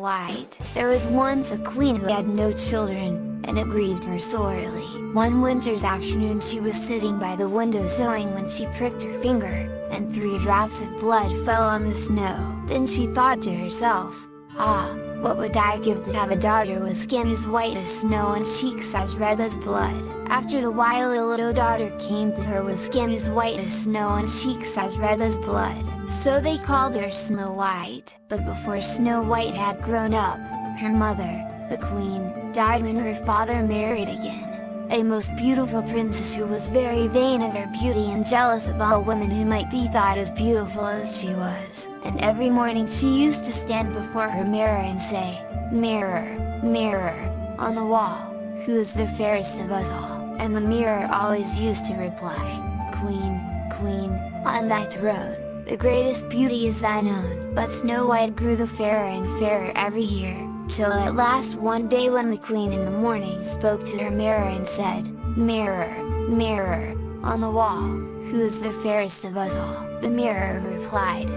White. There was once a queen who had no children, and it grieved her sorely. One winter's afternoon she was sitting by the window sewing when she pricked her finger, and 3 drops of blood fell on the snow. Then she thought to herself, "Ah, what would I give to have a daughter with skin as white as snow and cheeks as red as blood?" After the while a little daughter came to her with skin as white as snow and cheeks as red as blood. So they called her Snow White. But before Snow White had grown up, her mother, the queen, died when her father married again a most beautiful princess who was very vain of her beauty and jealous of all women who might be thought as beautiful as she was. And every morning she used to stand before her mirror and say, "Mirror, mirror, on the wall, who is the fairest of us all?" And the mirror always used to reply, "Queen, queen, on thy throne, the greatest beauty is thine own." But Snow White grew the fairer and fairer every year, till at last one day when the queen in the morning spoke to her mirror and said, "Mirror, mirror, on the wall, who is the fairest of us all?" The mirror replied,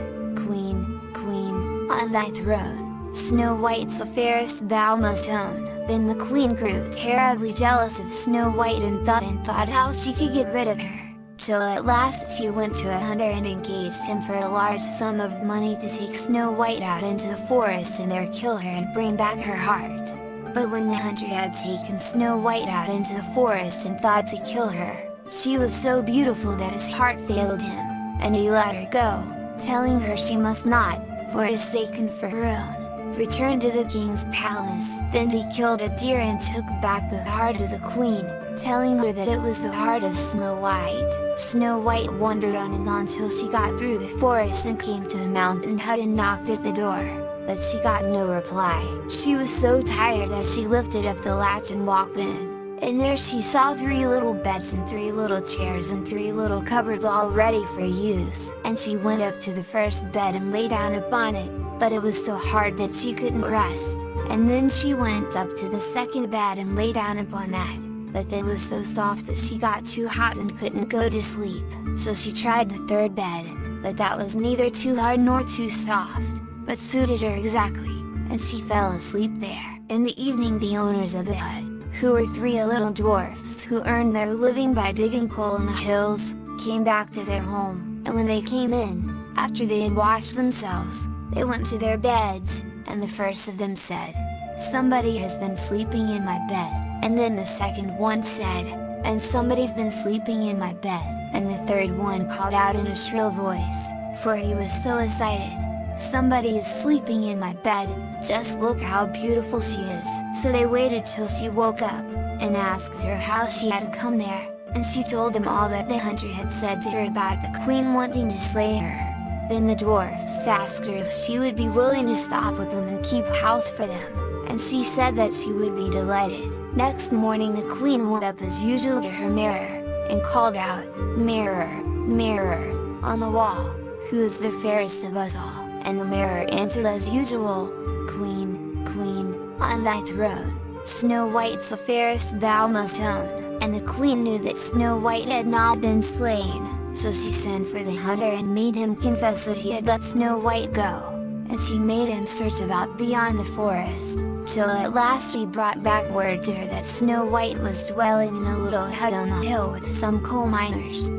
"Queen, queen, on thy throne, Snow White's the fairest thou must own." Then the queen grew terribly jealous of Snow White and thought how she could get rid of her, till at last she went to a hunter and engaged him for a large sum of money to take Snow White out into the forest and there kill her and bring back her heart. But when the hunter had taken Snow White out into the forest and thought to kill her, she was so beautiful that his heart failed him, and he let her go, telling her she must not, for his sake and for her own, return to the king's palace. Then he killed a deer and took back the heart of the queen, telling her that it was the heart of Snow White. Snow White wandered on and on till she got through the forest and came to a mountain hut and knocked at the door, but she got no reply. She was so tired that she lifted up the latch and walked in, and there she saw 3 little beds and 3 little chairs and 3 little cupboards all ready for use. And she went up to the first bed and lay down upon it, but it was so hard that she couldn't rest. And then she went up to the second bed and lay down upon that, but it was so soft that she got too hot and couldn't go to sleep. So she tried the third bed, but that was neither too hard nor too soft, but suited her exactly, and she fell asleep there. In the evening the owners of the hut, who were 3 little dwarfs who earned their living by digging coal in the hills, came back to their home, and when they came in, after they had washed themselves, they went to their beds, and the first of them said, "Somebody has been sleeping in my bed." And then the second one said, "And somebody's been sleeping in my bed." And the third one called out in a shrill voice, for he was so excited, "Somebody is sleeping in my bed, just look how beautiful she is." So they waited till she woke up, and asked her how she had come there, and she told them all that the hunter had said to her about the queen wanting to slay her. Then the dwarfs asked her if she would be willing to stop with them and keep house for them, and she said that she would be delighted. Next morning the queen went up as usual to her mirror, and called out, "Mirror, mirror, on the wall, who is the fairest of us all?" And the mirror answered as usual, "Queen, queen, on thy throne, Snow White's the fairest thou must own." And the queen knew that Snow White had not been slain, so she sent for the hunter and made him confess that he had let Snow White go, and she made him search about beyond the forest, till at last he brought back word to her that Snow White was dwelling in a little hut on the hill with some coal miners.